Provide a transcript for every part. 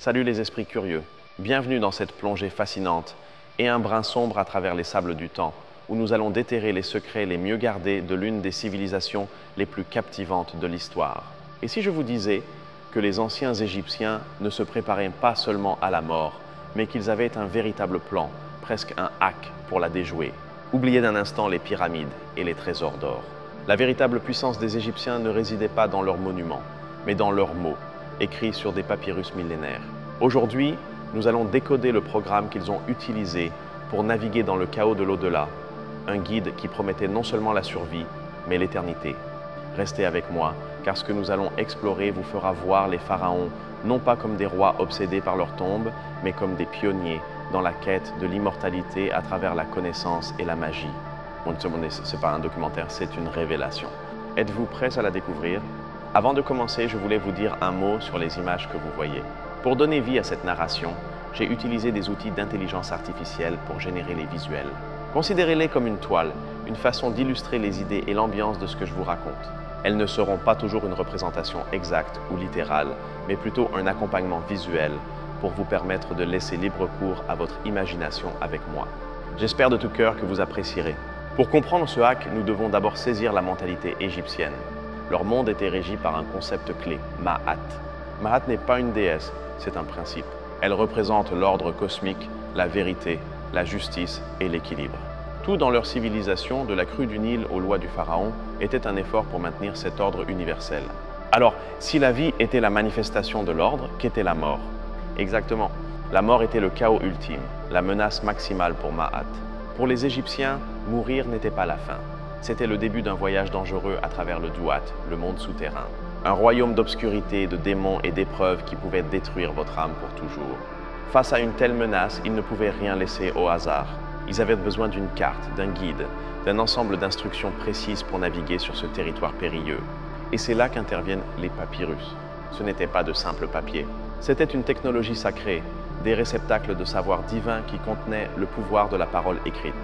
Salut les esprits curieux, bienvenue dans cette plongée fascinante et un brin sombre à travers les sables du temps, où nous allons déterrer les secrets les mieux gardés de l'une des civilisations les plus captivantes de l'histoire. Et si je vous disais que les anciens Égyptiens ne se préparaient pas seulement à la mort, mais qu'ils avaient un véritable plan, presque un hack pour la déjouer. Oubliez d'un instant les pyramides et les trésors d'or. La véritable puissance des Égyptiens ne résidait pas dans leurs monuments, mais dans leurs mots, écrits sur des papyrus millénaires. Aujourd'hui, nous allons décoder le programme qu'ils ont utilisé pour naviguer dans le chaos de l'au-delà, un guide qui promettait non seulement la survie, mais l'éternité. Restez avec moi, car ce que nous allons explorer vous fera voir les pharaons non pas comme des rois obsédés par leur tombe, mais comme des pionniers dans la quête de l'immortalité à travers la connaissance et la magie. Bon, ce n'est pas un documentaire, c'est une révélation. Êtes-vous prêts à la découvrir? Avant de commencer, je voulais vous dire un mot sur les images que vous voyez. Pour donner vie à cette narration, j'ai utilisé des outils d'intelligence artificielle pour générer les visuels. Considérez-les comme une toile, une façon d'illustrer les idées et l'ambiance de ce que je vous raconte. Elles ne seront pas toujours une représentation exacte ou littérale, mais plutôt un accompagnement visuel pour vous permettre de laisser libre cours à votre imagination avec moi. J'espère de tout cœur que vous apprécierez. Pour comprendre ce hack, nous devons d'abord saisir la mentalité égyptienne. Leur monde était régi par un concept clé, Ma'at. Ma'at n'est pas une déesse, c'est un principe. Elle représente l'ordre cosmique, la vérité, la justice et l'équilibre. Tout dans leur civilisation, de la crue du Nil aux lois du pharaon, était un effort pour maintenir cet ordre universel. Alors, si la vie était la manifestation de l'ordre, qu'était la mort? Exactement. La mort était le chaos ultime, la menace maximale pour Ma'at. Pour les Égyptiens, mourir n'était pas la fin. C'était le début d'un voyage dangereux à travers le Duat, le monde souterrain. Un royaume d'obscurité, de démons et d'épreuves qui pouvaient détruire votre âme pour toujours. Face à une telle menace, ils ne pouvaient rien laisser au hasard. Ils avaient besoin d'une carte, d'un guide, d'un ensemble d'instructions précises pour naviguer sur ce territoire périlleux. Et c'est là qu'interviennent les papyrus. Ce n'était pas de simples papiers. C'était une technologie sacrée, des réceptacles de savoir divin qui contenaient le pouvoir de la parole écrite.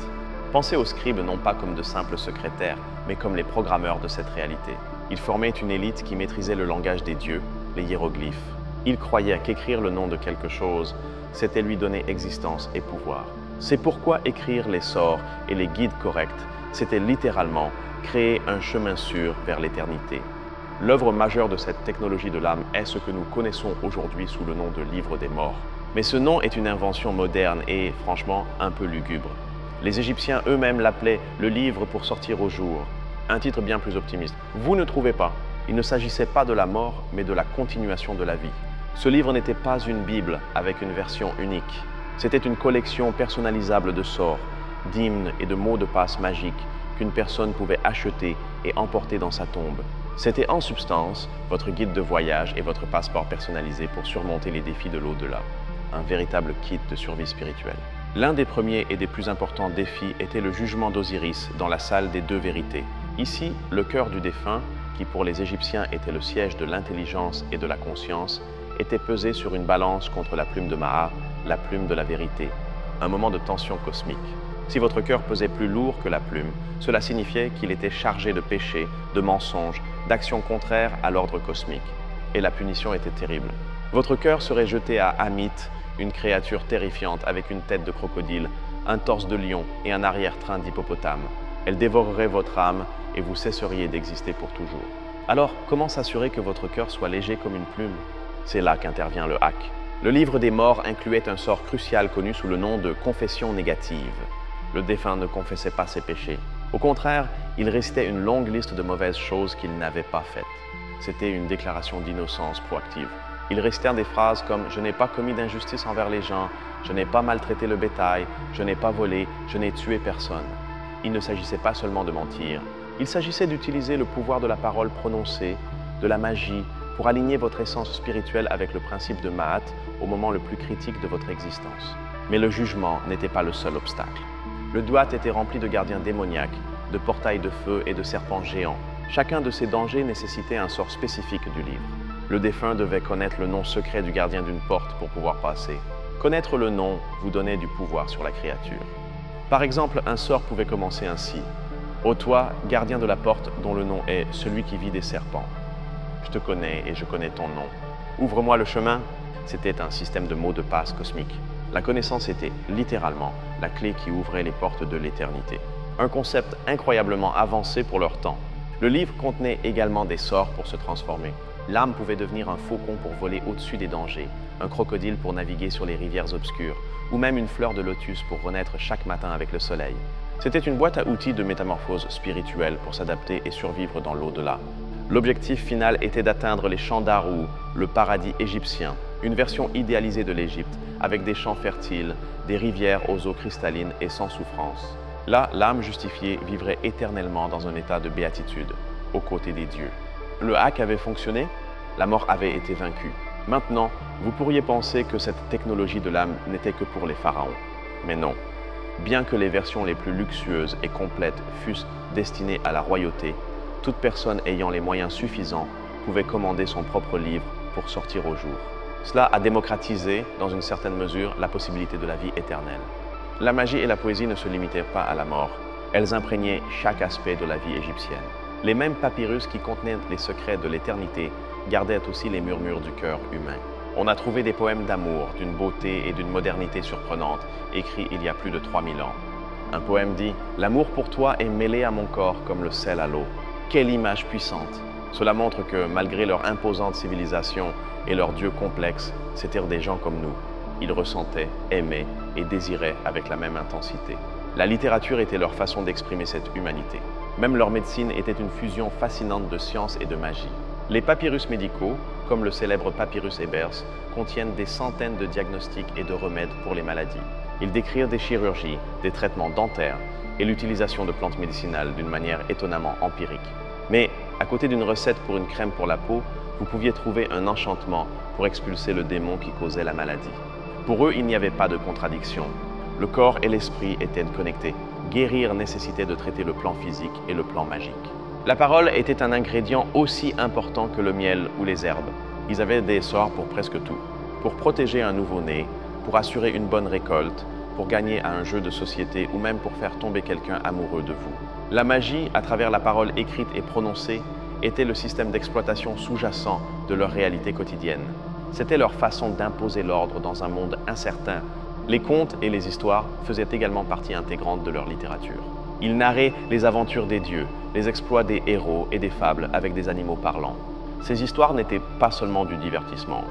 Pensez aux scribes non pas comme de simples secrétaires, mais comme les programmeurs de cette réalité. Ils formaient une élite qui maîtrisait le langage des dieux, les hiéroglyphes. Ils croyaient qu'écrire le nom de quelque chose, c'était lui donner existence et pouvoir. C'est pourquoi écrire les sorts et les guides corrects, c'était littéralement créer un chemin sûr vers l'éternité. L'œuvre majeure de cette technologie de l'âme est ce que nous connaissons aujourd'hui sous le nom de Livre des Morts. Mais ce nom est une invention moderne et, franchement, un peu lugubre. Les Égyptiens eux-mêmes l'appelaient « le livre pour sortir au jour », un titre bien plus optimiste. Vous ne trouvez pas? Il ne s'agissait pas de la mort, mais de la continuation de la vie. Ce livre n'était pas une Bible avec une version unique. C'était une collection personnalisable de sorts, d'hymnes et de mots de passe magiques qu'une personne pouvait acheter et emporter dans sa tombe. C'était en substance votre guide de voyage et votre passeport personnalisé pour surmonter les défis de l'au-delà. Un véritable kit de survie spirituelle. L'un des premiers et des plus importants défis était le jugement d'Osiris dans la salle des deux vérités. Ici, le cœur du défunt, qui pour les Égyptiens était le siège de l'intelligence et de la conscience, était pesé sur une balance contre la plume de Maat, la plume de la vérité. Un moment de tension cosmique. Si votre cœur pesait plus lourd que la plume, cela signifiait qu'il était chargé de péchés, de mensonges, d'actions contraires à l'ordre cosmique. Et la punition était terrible. Votre cœur serait jeté à Amit, une créature terrifiante avec une tête de crocodile, un torse de lion et un arrière-train d'hippopotame. Elle dévorerait votre âme et vous cesseriez d'exister pour toujours. Alors, comment s'assurer que votre cœur soit léger comme une plume? C'est là qu'intervient le hack. Le livre des morts incluait un sort crucial connu sous le nom de confession négative. Le défunt ne confessait pas ses péchés. Au contraire, il récitait une longue liste de mauvaises choses qu'il n'avait pas faites. C'était une déclaration d'innocence proactive. Ils récitèrent des phrases comme « Je n'ai pas commis d'injustice envers les gens, je n'ai pas maltraité le bétail, je n'ai pas volé, je n'ai tué personne ». Il ne s'agissait pas seulement de mentir. Il s'agissait d'utiliser le pouvoir de la parole prononcée, de la magie, pour aligner votre essence spirituelle avec le principe de Ma'at au moment le plus critique de votre existence. Mais le jugement n'était pas le seul obstacle. Le Duat était rempli de gardiens démoniaques, de portails de feu et de serpents géants. Chacun de ces dangers nécessitait un sort spécifique du livre. Le défunt devait connaître le nom secret du gardien d'une porte pour pouvoir passer. Connaître le nom vous donnait du pouvoir sur la créature. Par exemple, un sort pouvait commencer ainsi. « Ô toi, gardien de la porte dont le nom est celui qui vit des serpents. Je te connais et je connais ton nom. Ouvre-moi le chemin. » c'était un système de mots de passe cosmique. La connaissance était littéralement la clé qui ouvrait les portes de l'éternité. Un concept incroyablement avancé pour leur temps. Le livre contenait également des sorts pour se transformer. L'âme pouvait devenir un faucon pour voler au-dessus des dangers, un crocodile pour naviguer sur les rivières obscures, ou même une fleur de lotus pour renaître chaque matin avec le soleil. C'était une boîte à outils de métamorphose spirituelle pour s'adapter et survivre dans l'au-delà. L'objectif final était d'atteindre les champs d'Aru, le paradis égyptien, une version idéalisée de l'Égypte, avec des champs fertiles, des rivières aux eaux cristallines et sans souffrance. Là, l'âme justifiée vivrait éternellement dans un état de béatitude, aux côtés des dieux. Le hack avait fonctionné, la mort avait été vaincue. Maintenant, vous pourriez penser que cette technologie de l'âme n'était que pour les pharaons. Mais non. Bien que les versions les plus luxueuses et complètes fussent destinées à la royauté, toute personne ayant les moyens suffisants pouvait commander son propre livre pour sortir au jour. Cela a démocratisé, dans une certaine mesure, la possibilité de la vie éternelle. La magie et la poésie ne se limitaient pas à la mort. Elles imprégnaient chaque aspect de la vie égyptienne. Les mêmes papyrus qui contenaient les secrets de l'éternité gardaient aussi les murmures du cœur humain. On a trouvé des poèmes d'amour, d'une beauté et d'une modernité surprenante, écrits il y a plus de 3000 ans. Un poème dit « L'amour pour toi est mêlé à mon corps comme le sel à l'eau. Quelle image puissante !» Cela montre que, malgré leur imposante civilisation et leurs dieux complexes, c'étaient des gens comme nous. Ils ressentaient, aimaient et désiraient avec la même intensité. La littérature était leur façon d'exprimer cette humanité. Même leur médecine était une fusion fascinante de science et de magie. Les papyrus médicaux, comme le célèbre papyrus Ebers, contiennent des centaines de diagnostics et de remèdes pour les maladies. Ils décrivent des chirurgies, des traitements dentaires et l'utilisation de plantes médicinales d'une manière étonnamment empirique. Mais, à côté d'une recette pour une crème pour la peau, vous pouviez trouver un enchantement pour expulser le démon qui causait la maladie. Pour eux, il n'y avait pas de contradiction. Le corps et l'esprit étaient connectés. Guérir nécessitait de traiter le plan physique et le plan magique. La parole était un ingrédient aussi important que le miel ou les herbes. Ils avaient des sorts pour presque tout. Pour protéger un nouveau-né, pour assurer une bonne récolte, pour gagner à un jeu de société ou même pour faire tomber quelqu'un amoureux de vous. La magie, à travers la parole écrite et prononcée, était le système d'exploitation sous-jacent de leur réalité quotidienne. C'était leur façon d'imposer l'ordre dans un monde incertain. Les contes et les histoires faisaient également partie intégrante de leur littérature. Ils narraient les aventures des dieux, les exploits des héros et des fables avec des animaux parlants. Ces histoires n'étaient pas seulement du divertissement.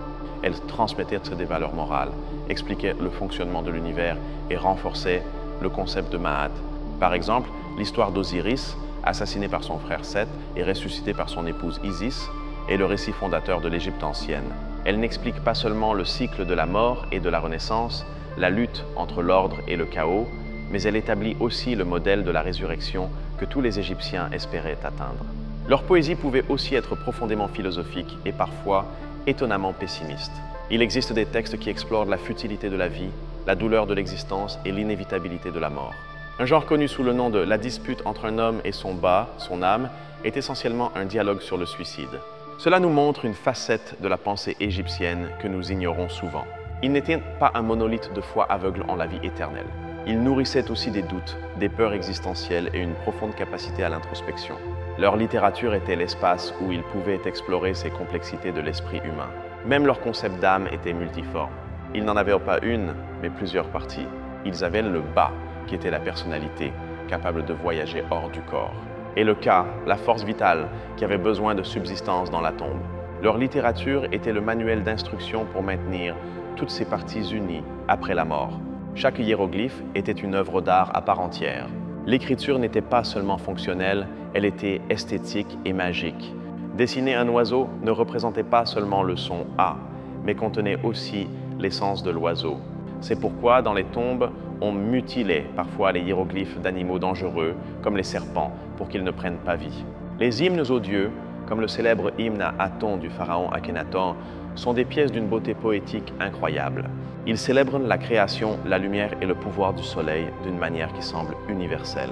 Elles transmettaient des valeurs morales, expliquaient le fonctionnement de l'univers et renforçaient le concept de Maat. Par exemple, l'histoire d'Osiris, assassiné par son frère Seth et ressuscité par son épouse Isis, est le récit fondateur de l'Égypte ancienne. Elle n'explique pas seulement le cycle de la mort et de la renaissance, la lutte entre l'ordre et le chaos, mais elle établit aussi le modèle de la résurrection que tous les Égyptiens espéraient atteindre. Leur poésie pouvait aussi être profondément philosophique et parfois étonnamment pessimiste. Il existe des textes qui explorent la futilité de la vie, la douleur de l'existence et l'inévitabilité de la mort. Un genre connu sous le nom de la dispute entre un homme et son bas, son âme, est essentiellement un dialogue sur le suicide. Cela nous montre une facette de la pensée égyptienne que nous ignorons souvent. Ils n'étaient pas un monolithe de foi aveugle en la vie éternelle. Ils nourrissaient aussi des doutes, des peurs existentielles et une profonde capacité à l'introspection. Leur littérature était l'espace où ils pouvaient explorer ces complexités de l'esprit humain. Même leur concept d'âme était multiforme. Ils n'en avaient pas une, mais plusieurs parties. Ils avaient le bas, qui était la personnalité, capable de voyager hors du corps. Et le ka, la force vitale, qui avait besoin de subsistance dans la tombe. Leur littérature était le manuel d'instruction pour maintenir toutes ces parties unies après la mort. Chaque hiéroglyphe était une œuvre d'art à part entière. L'écriture n'était pas seulement fonctionnelle, elle était esthétique et magique. Dessiner un oiseau ne représentait pas seulement le son « A », mais contenait aussi l'essence de l'oiseau. C'est pourquoi, dans les tombes, on mutilait parfois les hiéroglyphes d'animaux dangereux, comme les serpents, pour qu'ils ne prennent pas vie. Les hymnes aux dieux, comme le célèbre hymne à Aton du pharaon Akhenaton, sont des pièces d'une beauté poétique incroyable. Ils célèbrent la création, la lumière et le pouvoir du soleil d'une manière qui semble universelle.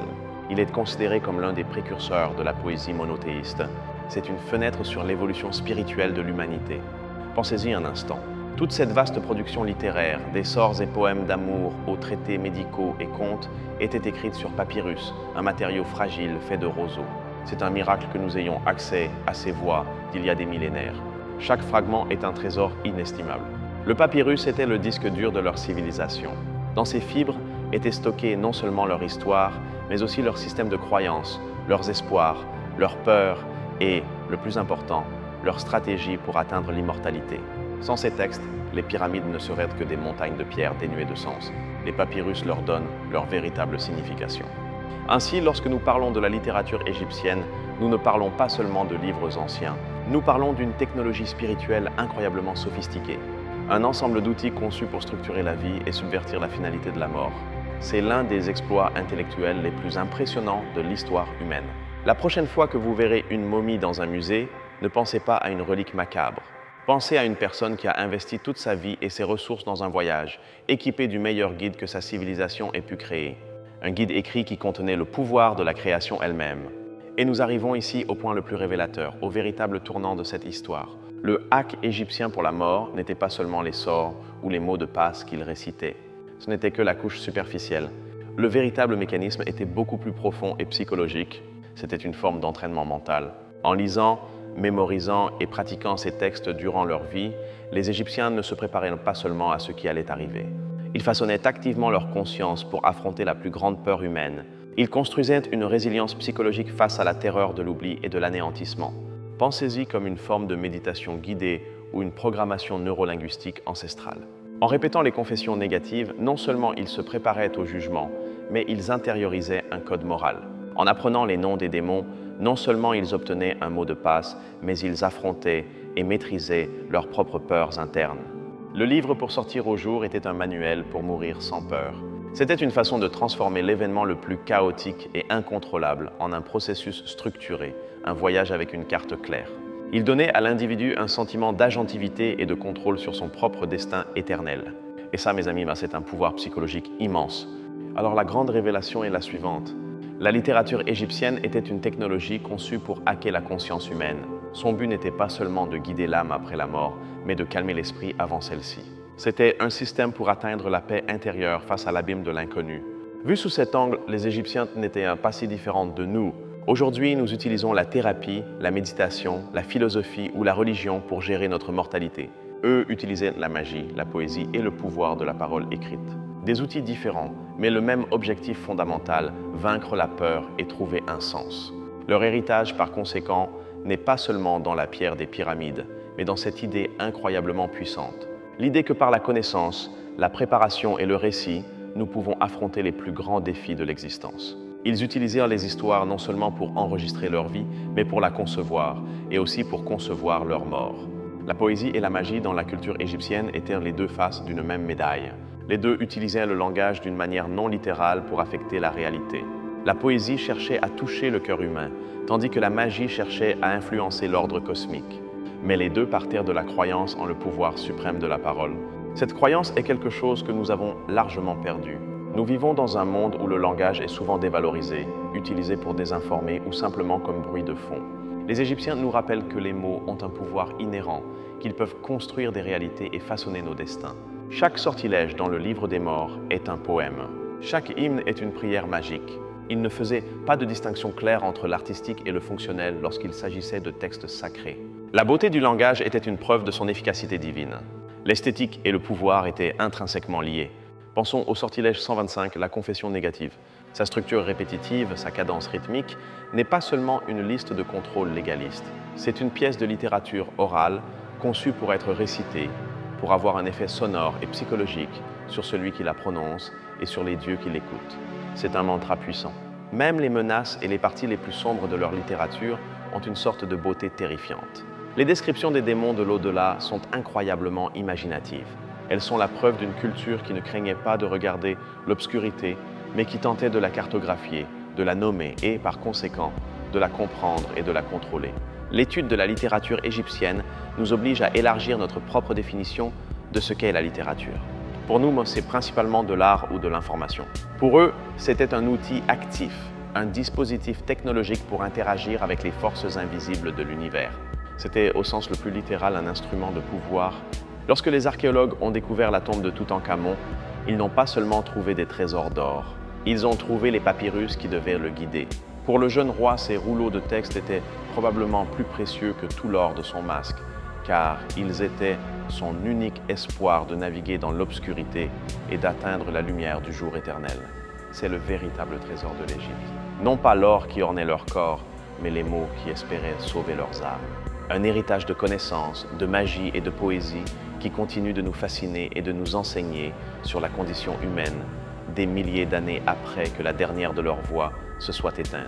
Il est considéré comme l'un des précurseurs de la poésie monothéiste. C'est une fenêtre sur l'évolution spirituelle de l'humanité. Pensez-y un instant. Toute cette vaste production littéraire, des sorts et poèmes d'amour aux traités médicaux et contes, était écrite sur papyrus, un matériau fragile fait de roseaux. C'est un miracle que nous ayons accès à ces voix d'il y a des millénaires. Chaque fragment est un trésor inestimable. Le papyrus était le disque dur de leur civilisation. Dans ces fibres étaient stockés non seulement leur histoire, mais aussi leur système de croyances, leurs espoirs, leurs peurs et, le plus important, leur stratégie pour atteindre l'immortalité. Sans ces textes, les pyramides ne seraient que des montagnes de pierre dénuées de sens. Les papyrus leur donnent leur véritable signification. Ainsi, lorsque nous parlons de la littérature égyptienne, nous ne parlons pas seulement de livres anciens. Nous parlons d'une technologie spirituelle incroyablement sophistiquée. Un ensemble d'outils conçus pour structurer la vie et subvertir la finalité de la mort. C'est l'un des exploits intellectuels les plus impressionnants de l'histoire humaine. La prochaine fois que vous verrez une momie dans un musée, ne pensez pas à une relique macabre. Pensez à une personne qui a investi toute sa vie et ses ressources dans un voyage, équipé du meilleur guide que sa civilisation ait pu créer. Un guide écrit qui contenait le pouvoir de la création elle-même. Et nous arrivons ici au point le plus révélateur, au véritable tournant de cette histoire. Le hack égyptien pour la mort n'était pas seulement les sorts ou les mots de passe qu'il récitait. Ce n'était que la couche superficielle. Le véritable mécanisme était beaucoup plus profond et psychologique. C'était une forme d'entraînement mental. En lisant, mémorisant et pratiquant ces textes durant leur vie, les Égyptiens ne se préparaient pas seulement à ce qui allait arriver. Ils façonnaient activement leur conscience pour affronter la plus grande peur humaine. Ils construisaient une résilience psychologique face à la terreur de l'oubli et de l'anéantissement. Pensez-y comme une forme de méditation guidée ou une programmation neurolinguistique ancestrale. En répétant les confessions négatives, non seulement ils se préparaient au jugement, mais ils intériorisaient un code moral. En apprenant les noms des démons, non seulement ils obtenaient un mot de passe, mais ils affrontaient et maîtrisaient leurs propres peurs internes. Le livre pour sortir au jour était un manuel pour mourir sans peur. C'était une façon de transformer l'événement le plus chaotique et incontrôlable en un processus structuré, un voyage avec une carte claire. Il donnait à l'individu un sentiment d'agentivité et de contrôle sur son propre destin éternel. Et ça, mes amis, c'est un pouvoir psychologique immense. Alors la grande révélation est la suivante. La littérature égyptienne était une technologie conçue pour hacker la conscience humaine. Son but n'était pas seulement de guider l'âme après la mort, mais de calmer l'esprit avant celle-ci. C'était un système pour atteindre la paix intérieure face à l'abîme de l'inconnu. Vu sous cet angle, les Égyptiens n'étaient pas si différents de nous. Aujourd'hui, nous utilisons la thérapie, la méditation, la philosophie ou la religion pour gérer notre mortalité. Eux utilisaient la magie, la poésie et le pouvoir de la parole écrite. Des outils différents, mais le même objectif fondamental, vaincre la peur et trouver un sens. Leur héritage, par conséquent, n'est pas seulement dans la pierre des pyramides, mais dans cette idée incroyablement puissante. L'idée que par la connaissance, la préparation et le récit, nous pouvons affronter les plus grands défis de l'existence. Ils utilisèrent les histoires non seulement pour enregistrer leur vie, mais pour la concevoir, et aussi pour concevoir leur mort. La poésie et la magie dans la culture égyptienne étaient les deux faces d'une même médaille. Les deux utilisaient le langage d'une manière non littérale pour affecter la réalité. La poésie cherchait à toucher le cœur humain, tandis que la magie cherchait à influencer l'ordre cosmique. Mais les deux partèrent de la croyance en le pouvoir suprême de la parole. Cette croyance est quelque chose que nous avons largement perdu. Nous vivons dans un monde où le langage est souvent dévalorisé, utilisé pour désinformer ou simplement comme bruit de fond. Les Égyptiens nous rappellent que les mots ont un pouvoir inhérent, qu'ils peuvent construire des réalités et façonner nos destins. Chaque sortilège dans le livre des morts est un poème. Chaque hymne est une prière magique. Il ne faisait pas de distinction claire entre l'artistique et le fonctionnel lorsqu'il s'agissait de textes sacrés. La beauté du langage était une preuve de son efficacité divine. L'esthétique et le pouvoir étaient intrinsèquement liés. Pensons au sortilège 125, la confession négative. Sa structure répétitive, sa cadence rythmique, n'est pas seulement une liste de contrôle légaliste. C'est une pièce de littérature orale conçue pour être récitée, pour avoir un effet sonore et psychologique sur celui qui la prononce et sur les dieux qui l'écoutent. C'est un mantra puissant. Même les menaces et les parties les plus sombres de leur littérature ont une sorte de beauté terrifiante. Les descriptions des démons de l'au-delà sont incroyablement imaginatives. Elles sont la preuve d'une culture qui ne craignait pas de regarder l'obscurité, mais qui tentait de la cartographier, de la nommer et, par conséquent, de la comprendre et de la contrôler. L'étude de la littérature égyptienne nous oblige à élargir notre propre définition de ce qu'est la littérature. Pour nous, c'est principalement de l'art ou de l'information. Pour eux, c'était un outil actif, un dispositif technologique pour interagir avec les forces invisibles de l'univers. C'était au sens le plus littéral un instrument de pouvoir. Lorsque les archéologues ont découvert la tombe de Toutankhamon, ils n'ont pas seulement trouvé des trésors d'or, ils ont trouvé les papyrus qui devaient le guider. Pour le jeune roi, ces rouleaux de texte étaient probablement plus précieux que tout l'or de son masque, car ils étaient son unique espoir de naviguer dans l'obscurité et d'atteindre la lumière du jour éternel. C'est le véritable trésor de l'Égypte. Non pas l'or qui ornait leur corps, mais les mots qui espéraient sauver leurs âmes. Un héritage de connaissances, de magie et de poésie qui continue de nous fasciner et de nous enseigner sur la condition humaine des milliers d'années après que la dernière de leur voix se soit éteinte.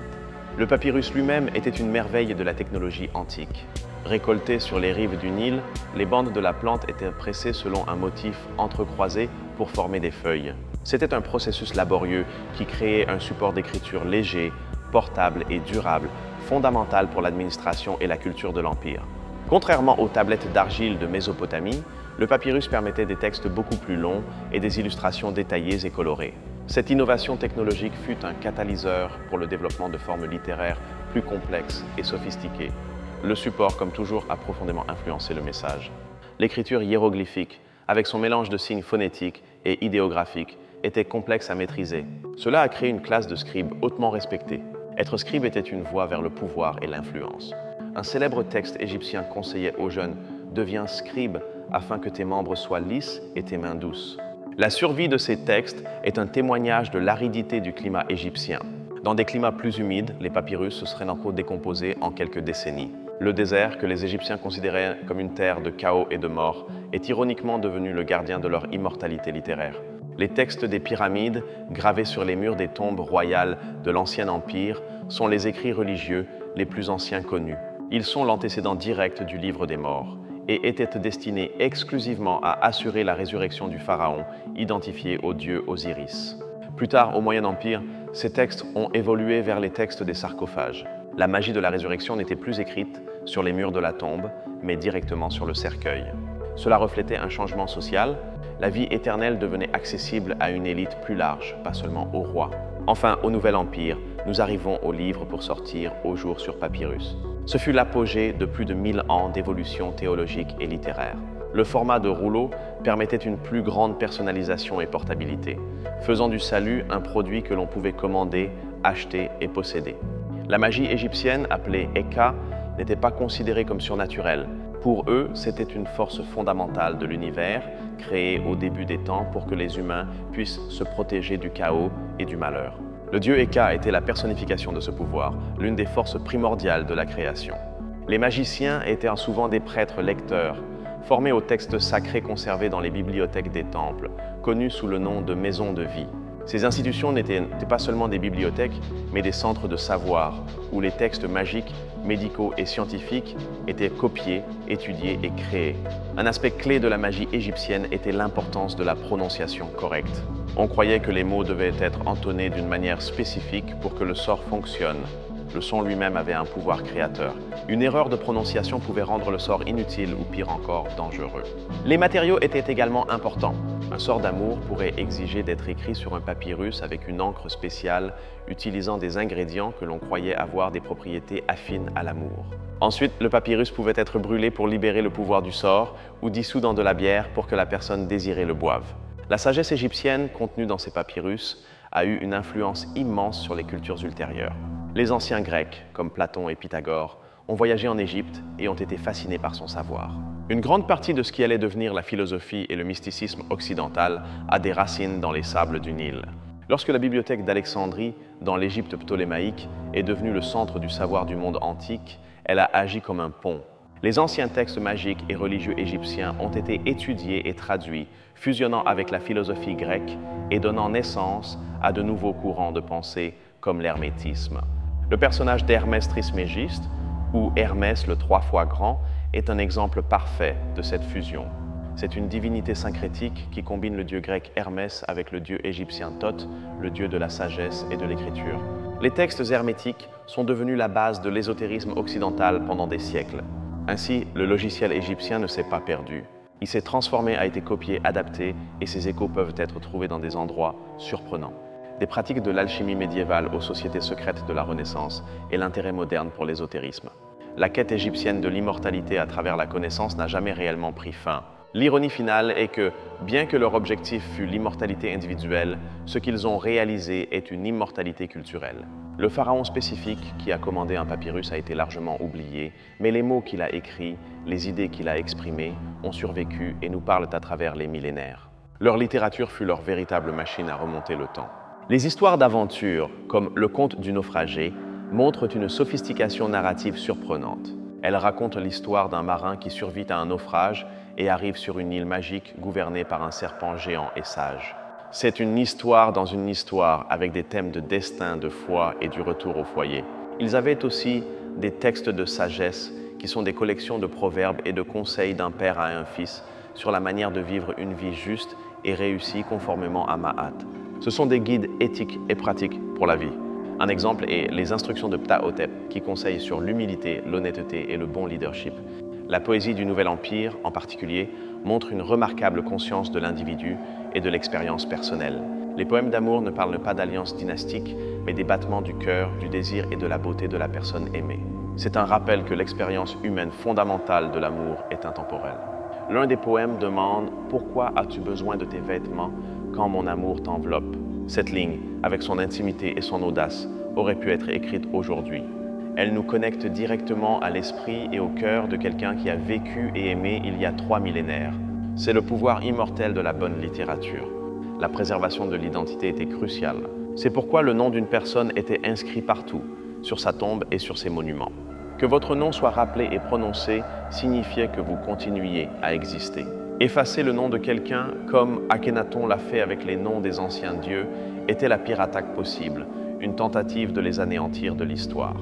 Le papyrus lui-même était une merveille de la technologie antique. Récolté sur les rives du Nil, les bandes de la plante étaient pressées selon un motif entrecroisé pour former des feuilles. C'était un processus laborieux qui créait un support d'écriture léger, portable et durable, fondamental pour l'administration et la culture de l'Empire. Contrairement aux tablettes d'argile de Mésopotamie, le papyrus permettait des textes beaucoup plus longs et des illustrations détaillées et colorées. Cette innovation technologique fut un catalyseur pour le développement de formes littéraires plus complexes et sophistiquées. Le support, comme toujours, a profondément influencé le message. L'écriture hiéroglyphique, avec son mélange de signes phonétiques et idéographiques, était complexe à maîtriser. Cela a créé une classe de scribes hautement respectée. Être scribe était une voie vers le pouvoir et l'influence. Un célèbre texte égyptien conseillait aux jeunes « Deviens scribe afin que tes membres soient lisses et tes mains douces ». La survie de ces textes est un témoignage de l'aridité du climat égyptien. Dans des climats plus humides, les papyrus se seraient encore décomposés en quelques décennies. Le désert, que les Égyptiens considéraient comme une terre de chaos et de mort, est ironiquement devenu le gardien de leur immortalité littéraire. Les textes des pyramides, gravés sur les murs des tombes royales de l'Ancien Empire, sont les écrits religieux les plus anciens connus. Ils sont l'antécédent direct du Livre des Morts et étaient destinés exclusivement à assurer la résurrection du pharaon, identifié au dieu Osiris. Plus tard, au Moyen Empire, ces textes ont évolué vers les textes des sarcophages. La magie de la résurrection n'était plus écrite sur les murs de la tombe, mais directement sur le cercueil. Cela reflétait un changement social. La vie éternelle devenait accessible à une élite plus large, pas seulement aux rois. Enfin, au Nouvel Empire, nous arrivons au livre pour sortir au jour sur papyrus. Ce fut l'apogée de plus de 1000 ans d'évolution théologique et littéraire. Le format de rouleau permettait une plus grande personnalisation et portabilité, faisant du salut un produit que l'on pouvait commander, acheter et posséder. La magie égyptienne, appelée Eka, n'était pas considérée comme surnaturelle. Pour eux, c'était une force fondamentale de l'univers, créée au début des temps pour que les humains puissent se protéger du chaos et du malheur. Le dieu Eka était la personnification de ce pouvoir, l'une des forces primordiales de la création. Les magiciens étaient souvent des prêtres lecteurs, formés aux textes sacrés conservés dans les bibliothèques des temples, connus sous le nom de maisons de vie. Ces institutions n'étaient pas seulement des bibliothèques, mais des centres de savoir, où les textes magiques, médicaux et scientifiques étaient copiés, étudiés et créés. Un aspect clé de la magie égyptienne était l'importance de la prononciation correcte. On croyait que les mots devaient être entonnés d'une manière spécifique pour que le sort fonctionne. Le son lui-même avait un pouvoir créateur. Une erreur de prononciation pouvait rendre le sort inutile ou pire encore, dangereux. Les matériaux étaient également importants. Un sort d'amour pourrait exiger d'être écrit sur un papyrus avec une encre spéciale, utilisant des ingrédients que l'on croyait avoir des propriétés affines à l'amour. Ensuite, le papyrus pouvait être brûlé pour libérer le pouvoir du sort ou dissous dans de la bière pour que la personne désirée le boive. La sagesse égyptienne contenue dans ces papyrus a eu une influence immense sur les cultures ultérieures. Les anciens Grecs, comme Platon et Pythagore, ont voyagé en Égypte et ont été fascinés par son savoir. Une grande partie de ce qui allait devenir la philosophie et le mysticisme occidental a des racines dans les sables du Nil. Lorsque la bibliothèque d'Alexandrie, dans l'Égypte ptolémaïque, est devenue le centre du savoir du monde antique, elle a agi comme un pont. Les anciens textes magiques et religieux égyptiens ont été étudiés et traduits, fusionnant avec la philosophie grecque et donnant naissance à de nouveaux courants de pensée comme l'hermétisme. Le personnage d'Hermès Trismégiste, ou Hermès le 3 fois grand, est un exemple parfait de cette fusion. C'est une divinité syncrétique qui combine le dieu grec Hermès avec le dieu égyptien Thoth, le dieu de la sagesse et de l'écriture. Les textes hermétiques sont devenus la base de l'ésotérisme occidental pendant des siècles. Ainsi, le logiciel égyptien ne s'est pas perdu. Il s'est transformé, a été copié, adapté, et ses échos peuvent être trouvés dans des endroits surprenants. Des pratiques de l'alchimie médiévale aux sociétés secrètes de la Renaissance et l'intérêt moderne pour l'ésotérisme. La quête égyptienne de l'immortalité à travers la connaissance n'a jamais réellement pris fin. L'ironie finale est que, bien que leur objectif fût l'immortalité individuelle, ce qu'ils ont réalisé est une immortalité culturelle. Le pharaon spécifique qui a commandé un papyrus a été largement oublié, mais les mots qu'il a écrits, les idées qu'il a exprimées ont survécu et nous parlent à travers les millénaires. Leur littérature fut leur véritable machine à remonter le temps. Les histoires d'aventure, comme Le Conte du naufragé, montrent une sophistication narrative surprenante. Elles racontent l'histoire d'un marin qui survit à un naufrage et arrive sur une île magique gouvernée par un serpent géant et sage. C'est une histoire dans une histoire avec des thèmes de destin, de foi et du retour au foyer. Ils avaient aussi des textes de sagesse qui sont des collections de proverbes et de conseils d'un père à un fils sur la manière de vivre une vie juste et réussie conformément à Ma'at. Ce sont des guides éthiques et pratiques pour la vie. Un exemple est les instructions de Ptahhotep qui conseillent sur l'humilité, l'honnêteté et le bon leadership. La poésie du Nouvel Empire, en particulier, montre une remarquable conscience de l'individu et de l'expérience personnelle. Les poèmes d'amour ne parlent pas d'alliances dynastiques, mais des battements du cœur, du désir et de la beauté de la personne aimée. C'est un rappel que l'expérience humaine fondamentale de l'amour est intemporelle. L'un des poèmes demande « Pourquoi as-tu besoin de tes vêtements quand mon amour t'enveloppe ?» Cette ligne, avec son intimité et son audace, aurait pu être écrite aujourd'hui. Elle nous connecte directement à l'esprit et au cœur de quelqu'un qui a vécu et aimé il y a 3 millénaires. C'est le pouvoir immortel de la bonne littérature. La préservation de l'identité était cruciale. C'est pourquoi le nom d'une personne était inscrit partout, sur sa tombe et sur ses monuments. Que votre nom soit rappelé et prononcé signifiait que vous continuiez à exister. Effacer le nom de quelqu'un, comme Akhenaton l'a fait avec les noms des anciens dieux, était la pire attaque possible, une tentative de les anéantir de l'histoire.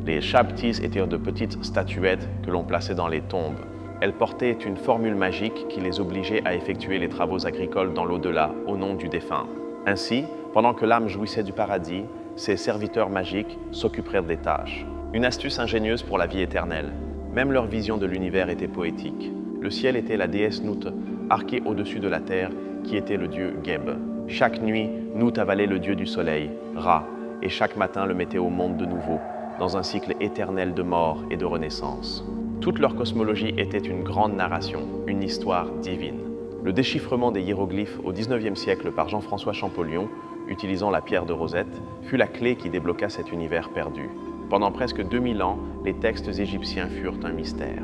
Les Shabtis étaient de petites statuettes que l'on plaçait dans les tombes. Elles portaient une formule magique qui les obligeait à effectuer les travaux agricoles dans l'au-delà au nom du défunt. Ainsi, pendant que l'âme jouissait du paradis, ses serviteurs magiques s'occupèrent des tâches. Une astuce ingénieuse pour la vie éternelle. Même leur vision de l'univers était poétique. Le ciel était la déesse Nut, arquée au-dessus de la terre, qui était le dieu Geb. Chaque nuit, Nut avalait le dieu du soleil, Ra, et chaque matin le mettait au monde de nouveau, dans un cycle éternel de mort et de renaissance. Toute leur cosmologie était une grande narration, une histoire divine. Le déchiffrement des hiéroglyphes au XIXe siècle par Jean-François Champollion, utilisant la pierre de Rosette, fut la clé qui débloqua cet univers perdu. Pendant presque 2000 ans, les textes égyptiens furent un mystère.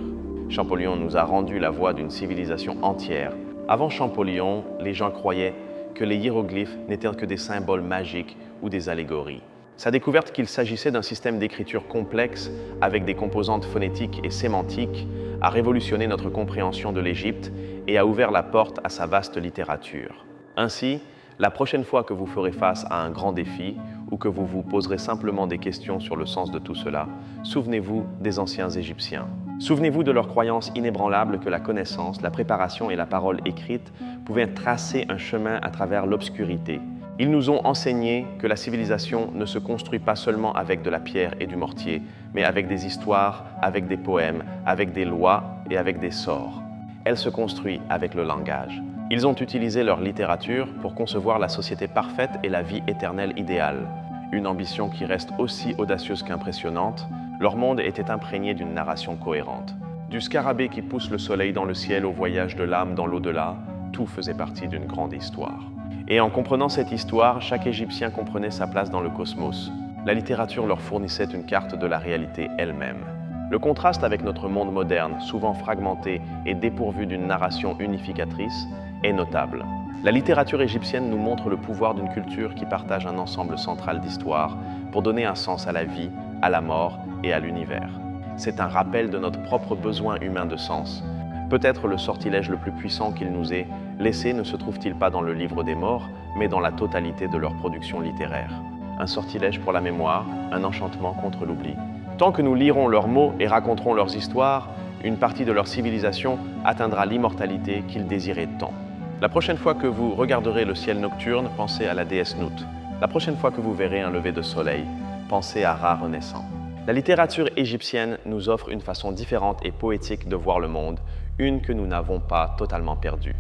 Champollion nous a rendu la voix d'une civilisation entière. Avant Champollion, les gens croyaient que les hiéroglyphes n'étaient que des symboles magiques ou des allégories. Sa découverte qu'il s'agissait d'un système d'écriture complexe avec des composantes phonétiques et sémantiques a révolutionné notre compréhension de l'Égypte et a ouvert la porte à sa vaste littérature. Ainsi, la prochaine fois que vous ferez face à un grand défi ou que vous vous poserez simplement des questions sur le sens de tout cela, souvenez-vous des anciens Égyptiens. Souvenez-vous de leur croyance inébranlable que la connaissance, la préparation et la parole écrite pouvaient tracer un chemin à travers l'obscurité. Ils nous ont enseigné que la civilisation ne se construit pas seulement avec de la pierre et du mortier, mais avec des histoires, avec des poèmes, avec des lois et avec des sorts. Elle se construit avec le langage. Ils ont utilisé leur littérature pour concevoir la société parfaite et la vie éternelle idéale. Une ambition qui reste aussi audacieuse qu'impressionnante, leur monde était imprégné d'une narration cohérente. Du scarabée qui pousse le soleil dans le ciel au voyage de l'âme dans l'au-delà, tout faisait partie d'une grande histoire. Et en comprenant cette histoire, chaque Égyptien comprenait sa place dans le cosmos. La littérature leur fournissait une carte de la réalité elle-même. Le contraste avec notre monde moderne, souvent fragmenté et dépourvu d'une narration unificatrice, est notable. La littérature égyptienne nous montre le pouvoir d'une culture qui partage un ensemble central d'histoires pour donner un sens à la vie, à la mort et à l'univers. C'est un rappel de notre propre besoin humain de sens. Peut-être le sortilège le plus puissant qu'il nous ait laissé ne se trouve-t-il pas dans le livre des morts, mais dans la totalité de leur production littéraire. Un sortilège pour la mémoire, un enchantement contre l'oubli. Tant que nous lirons leurs mots et raconterons leurs histoires, une partie de leur civilisation atteindra l'immortalité qu'ils désiraient tant. La prochaine fois que vous regarderez le ciel nocturne, pensez à la déesse Nut. La prochaine fois que vous verrez un lever de soleil, pensez à Ra renaissant. La littérature égyptienne nous offre une façon différente et poétique de voir le monde, une que nous n'avons pas totalement perdue.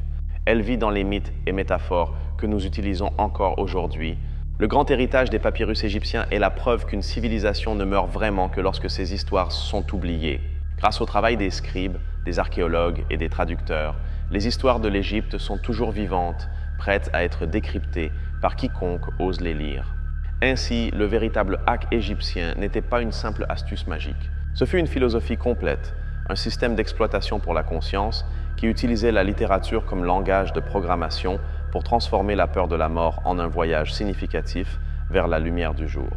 Elle vit dans les mythes et métaphores que nous utilisons encore aujourd'hui. Le grand héritage des papyrus égyptiens est la preuve qu'une civilisation ne meurt vraiment que lorsque ses histoires sont oubliées. Grâce au travail des scribes, des archéologues et des traducteurs, les histoires de l'Égypte sont toujours vivantes, prêtes à être décryptées par quiconque ose les lire. Ainsi, le véritable hack égyptien n'était pas une simple astuce magique. Ce fut une philosophie complète, un système d'exploitation pour la conscience qui utilisait la littérature comme langage de programmation pour transformer la peur de la mort en un voyage significatif vers la lumière du jour.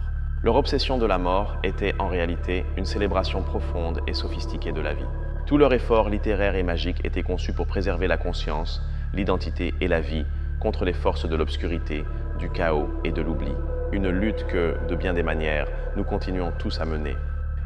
Leur obsession de la mort était en réalité une célébration profonde et sophistiquée de la vie. Tout leur effort littéraire et magique était conçu pour préserver la conscience, l'identité et la vie contre les forces de l'obscurité, du chaos et de l'oubli. Une lutte que, de bien des manières, nous continuons tous à mener.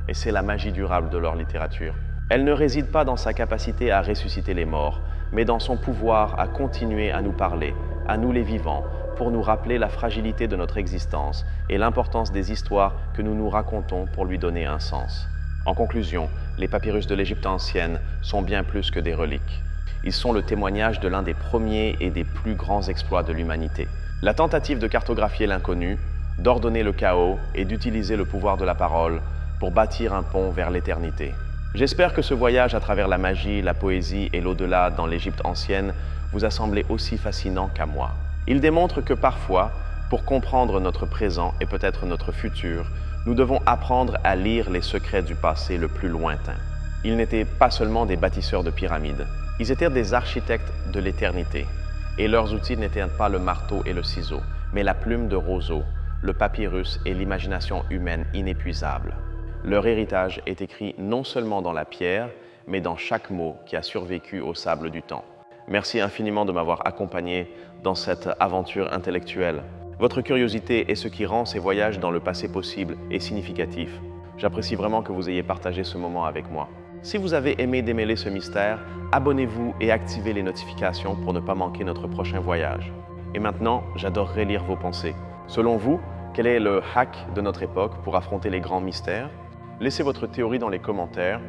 Et c'est la magie durable de leur littérature. Elle ne réside pas dans sa capacité à ressusciter les morts, mais dans son pouvoir à continuer à nous parler, à nous les vivants, pour nous rappeler la fragilité de notre existence et l'importance des histoires que nous nous racontons pour lui donner un sens. En conclusion, les papyrus de l'Égypte ancienne sont bien plus que des reliques. Ils sont le témoignage de l'un des premiers et des plus grands exploits de l'humanité. La tentative de cartographier l'inconnu, d'ordonner le chaos et d'utiliser le pouvoir de la parole pour bâtir un pont vers l'éternité. J'espère que ce voyage à travers la magie, la poésie et l'au-delà dans l'Égypte ancienne vous a semblé aussi fascinant qu'à moi. Il démontre que parfois, pour comprendre notre présent et peut-être notre futur, nous devons apprendre à lire les secrets du passé le plus lointain. Ils n'étaient pas seulement des bâtisseurs de pyramides, ils étaient des architectes de l'éternité. Et leurs outils n'étaient pas le marteau et le ciseau, mais la plume de roseau, le papyrus et l'imagination humaine inépuisable. Leur héritage est écrit non seulement dans la pierre, mais dans chaque mot qui a survécu au sable du temps. Merci infiniment de m'avoir accompagné dans cette aventure intellectuelle. Votre curiosité est ce qui rend ces voyages dans le passé possible et significatif. J'apprécie vraiment que vous ayez partagé ce moment avec moi. Si vous avez aimé démêler ce mystère, abonnez-vous et activez les notifications pour ne pas manquer notre prochain voyage. Et maintenant, j'adorerais lire vos pensées. Selon vous, quel est le hack de notre époque pour affronter les grands mystères? Laissez votre théorie dans les commentaires